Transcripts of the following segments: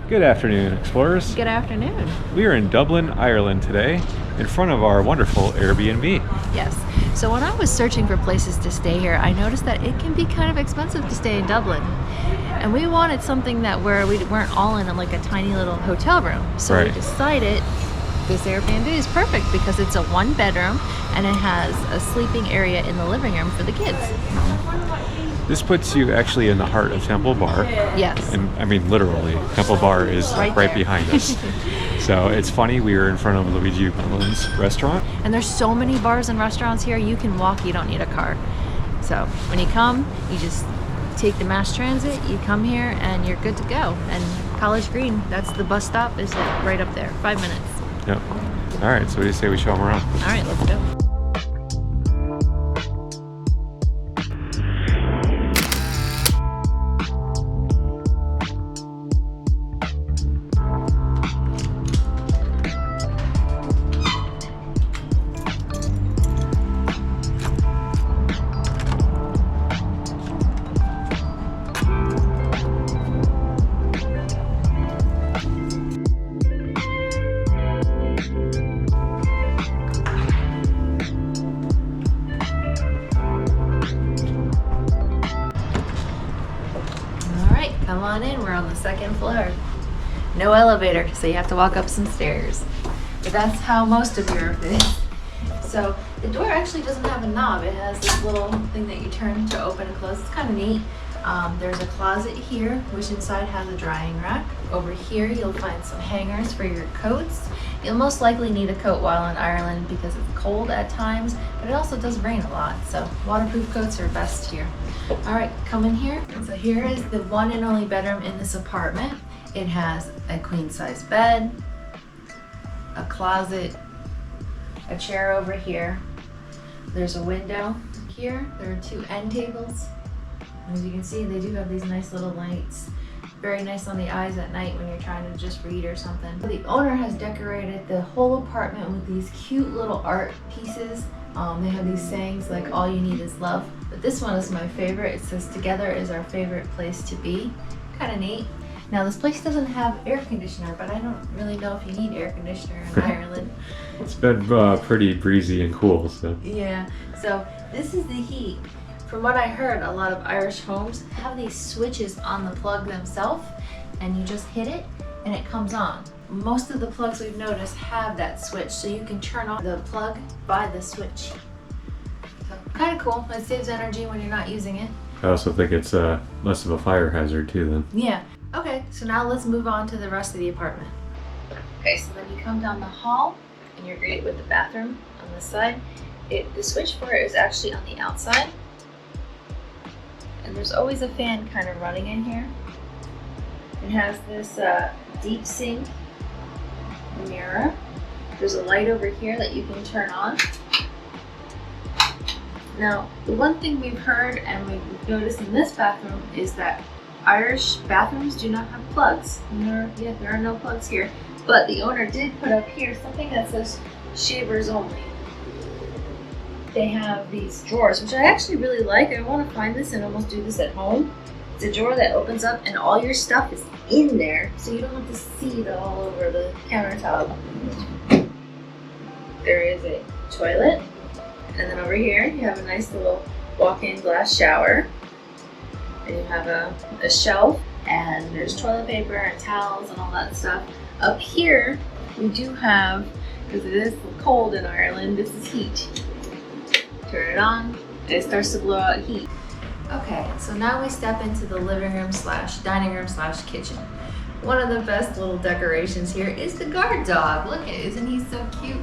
Good afternoon, explorers. Good afternoon. We are in Dublin, Ireland today, in front of our wonderful Airbnb. Yes. So when I was searching for places to stay here, I noticed that it can be kind of expensive to stay in Dublin. And we wanted something that where we weren't all in like a tiny little hotel room. So Right. we decided this Airbnb is perfect because it's a 1-bedroom and it has a sleeping area in the living room for the kids. This puts you actually in the heart of Temple Bar. Yes. And I mean, literally, Temple Bar is Right right there. behind us. So it's funny, we were in front of Luigi Malone's restaurant. And there's so many bars and restaurants here, you can walk, you don't need a car. So when you come, you just take the mass transit, you come here and you're good to go. And College Green, that's the bus stop, is right up there, 5 minutes. Yep. All right, so what do you say we show them around? All right, let's go. Come on in, we're on the 2nd floor. No elevator, so you have to walk up some stairs. But that's how most of Europe is. So the door actually doesn't have a knob. It has this little thing that you turn to open and close. It's kind of neat. There's a closet here, which inside has a drying rack. Over here, you'll find some hangers for your coats. You'll most likely need a coat while in Ireland because it's cold at times, but it also does rain a lot. So waterproof coats are best here. All right, come in here. So here is the one and only bedroom in this apartment. It has a queen size bed, a closet, a chair over here. There's a window here. There are 2 end tables. As you can see, they do have these nice little lights. Very nice on the eyes at night when you're trying to just read or something. The owner has decorated the whole apartment with these cute little art pieces. They have these sayings like, all you need is love. But this one is my favorite. It says, together is our favorite place to be. Kind of neat. Now this place doesn't have air conditioner, but I don't really know if you need air conditioner in Ireland. It's been pretty breezy and cool, so. Yeah, so this is the heat. From what I heard, a lot of Irish homes have these switches on the plug themselves, and you just hit it and it comes on. Most of the plugs we've noticed have that switch, so you can turn on the plug by the switch. So kind of cool. It saves energy when you're not using it. I also think it's less of a fire hazard too then. Yeah. Okay, so now let's move on to the rest of the apartment. Okay, so then you come down the hall and you're greeted with the bathroom on this side. The switch for it is actually on the outside. And there's always a fan kind of running in here. It has this deep sink mirror. There's a light over here that you can turn on. Now, the one thing we've heard and we've noticed in this bathroom is that Irish bathrooms do not have plugs. There are no plugs here. But the owner did put up here something that says shavers only. They have these drawers, which I actually really like. I want to find this and almost do this at home. It's a drawer that opens up and all your stuff is in there, so you don't have to see it all over the countertop. There is a toilet, and then over here you have a nice little walk-in glass shower. And you have a shelf, and there's toilet paper and towels and all that stuff. Up here, we do have, because it is cold in Ireland, this is heat. Turn it on, and it starts to blow out heat. Okay, so now we step into the living room / dining room / kitchen. One of the best little decorations here is the guard dog. Look at it, isn't he so cute?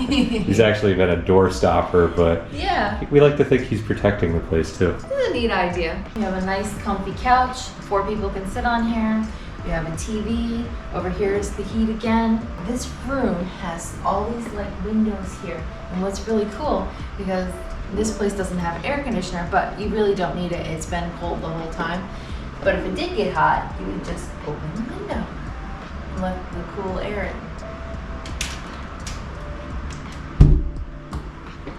He's actually been a door stopper, but yeah, we like to think he's protecting the place too. It's a neat idea. You have a nice comfy couch, 4 people can sit on here. You have a TV. Over here is the heat again. This room has all these like windows here. And what's really cool, because this place doesn't have air conditioner, but you really don't need it. It's been cold the whole time. But if it did get hot, you would just open the window and let the cool air in.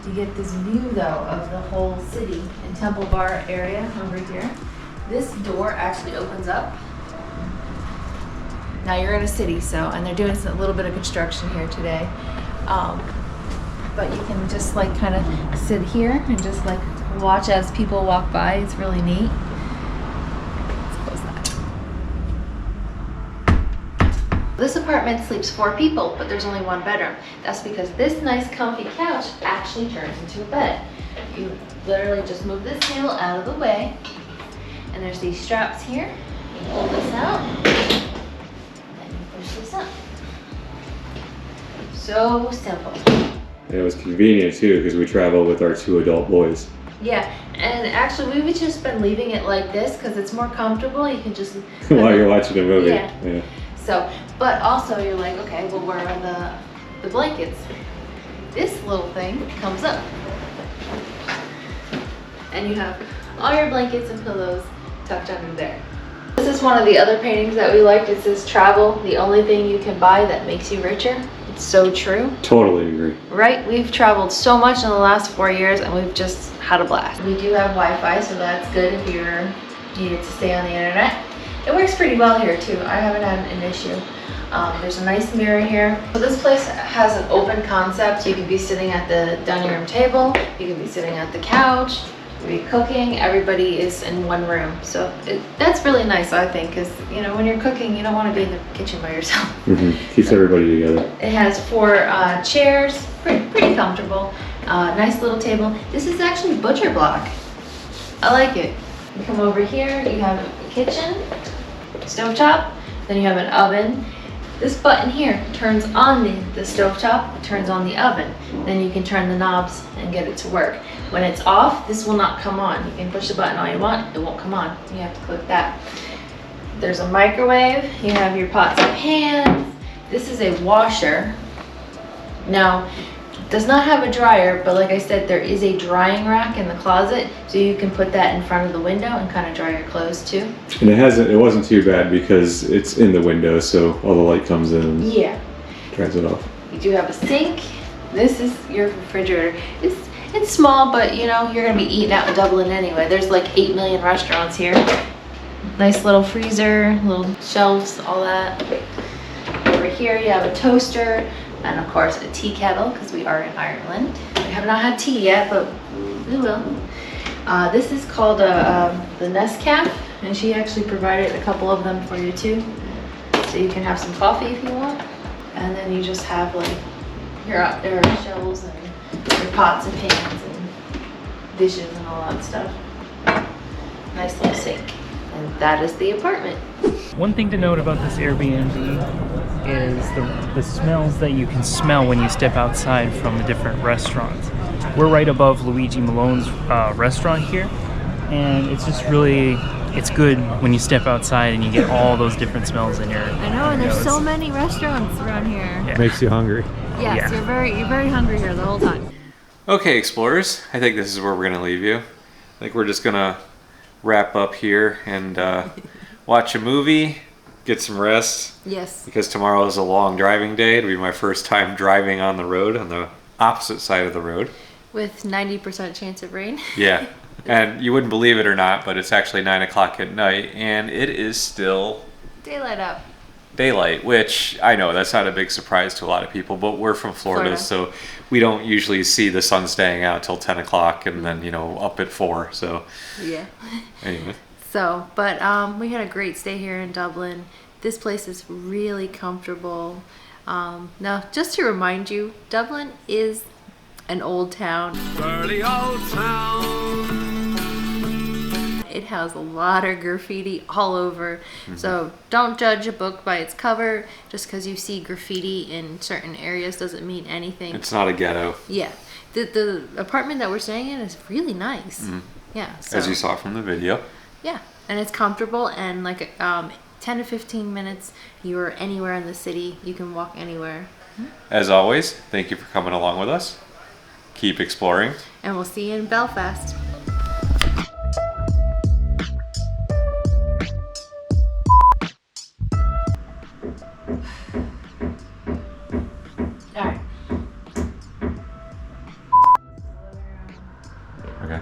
You get this view though of the whole city in Temple Bar area over here. This door actually opens up Now you're in a city, so, and they're doing a little bit of construction here today. But you can just like kind of sit here and just like watch as people walk by. It's really neat. Let's close that. This apartment sleeps 4 people, but there's only 1 bedroom. That's because this nice comfy couch actually turns into a bed. You literally just move this table out of the way, and there's these straps here. You pull this out, and you push this up. So simple. And it was convenient too because we travel with our 2 adult boys. Yeah, and actually we've just been leaving it like this because it's more comfortable. You can just While you're watching a movie. Yeah. So, but also you're like, okay, well, where are the blankets? This little thing comes up, and you have all your blankets and pillows tucked under there. This is one of the other paintings that we liked. It says, "Travel, the only thing you can buy that makes you richer." It's so true. Totally agree. Right? We've traveled so much in the last 4 years, and we've just had a blast. We do have Wi-Fi, so that's good if you're needed to stay on the internet. It works pretty well here too. I haven't had an issue. There's a nice mirror here. So this place has an open concept. You can be sitting at the dining room table. You can be sitting at the couch. You can be cooking. Everybody is in one room. So that's really nice, I think, because you know when you're cooking, you don't want to be in the kitchen by yourself. Keeps everybody together. It has 4 chairs, pretty comfortable. Nice little table. This is actually butcher block. I like it. You come over here, you have a kitchen, stovetop, then you have an oven. This button here turns on the stovetop, turns on the oven. Then you can turn the knobs and get it to work. When it's off, this will not come on. You can push the button all you want, it won't come on. You have to click that. There's a microwave, you have your pots and pans. This is a washer. Now, it does not have a dryer, but like I said, there is a drying rack in the closet, so you can put that in front of the window and kind of dry your clothes too. And it wasn't too bad because it's in the window, so all the light comes in and dries it off. You do have a sink. This is your refrigerator. It's small, but you know, you're gonna be eating out in Dublin anyway. There's like 8 million restaurants here. Nice little freezer, little shelves, all that. Over here you have a toaster, and of course a tea kettle because we are in Ireland. We have not had tea yet, but we will. This is called the Nescafe, and she actually provided a couple of them for you too. So you can have some coffee if you want. And then you just have like your shelves and your pots and pans and dishes and all that stuff. Nice little sink. And that is the apartment. One thing to note about this Airbnb is the smells that you can smell when you step outside from the different restaurants. We're right above Luigi Malone's restaurant here, and it's just really, it's good when you step outside and you get all those different smells in your I know, and there's so many restaurants around here. Yeah. Makes you hungry. Yes, Yeah. you're very hungry here the whole time. Okay, explorers, I think this is where we're going to leave you. I think we're just going to wrap up here and watch a movie, get some rest. Yes. Because tomorrow is a long driving day. It'll be my first time driving on the road, on the opposite side of the road. With 90% chance of rain. Yeah. And you wouldn't believe it or not, but it's actually 9 o'clock at night, and it is still Daylight up. daylight, which I know that's not a big surprise to a lot of people, but we're from Florida. So we don't usually see the sun staying out till 10 o'clock and then, you know, up at 4. So Yeah. anyway. So, but we had a great stay here in Dublin. This place is really comfortable. Now, just to remind you, Dublin is an old town. Dirty old town. It has a lot of graffiti all over. So don't judge a book by its cover. Just because you see graffiti in certain areas doesn't mean anything. It's not a ghetto. Yeah. The apartment that we're staying in is really nice. Yeah. So, As you saw from the video. yeah. And it's comfortable, and like 10 to 15 minutes, you're anywhere in the city. You can walk anywhere. As always, thank you for coming along with us. Keep exploring. And we'll see you in Belfast. All right. Okay.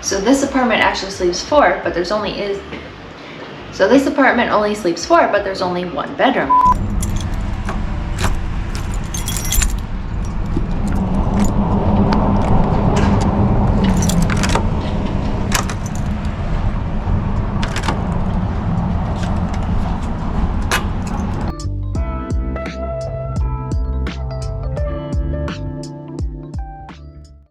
So this apartment actually sleeps 4, but there's only So this apartment only sleeps 4, but there's only 1 bedroom.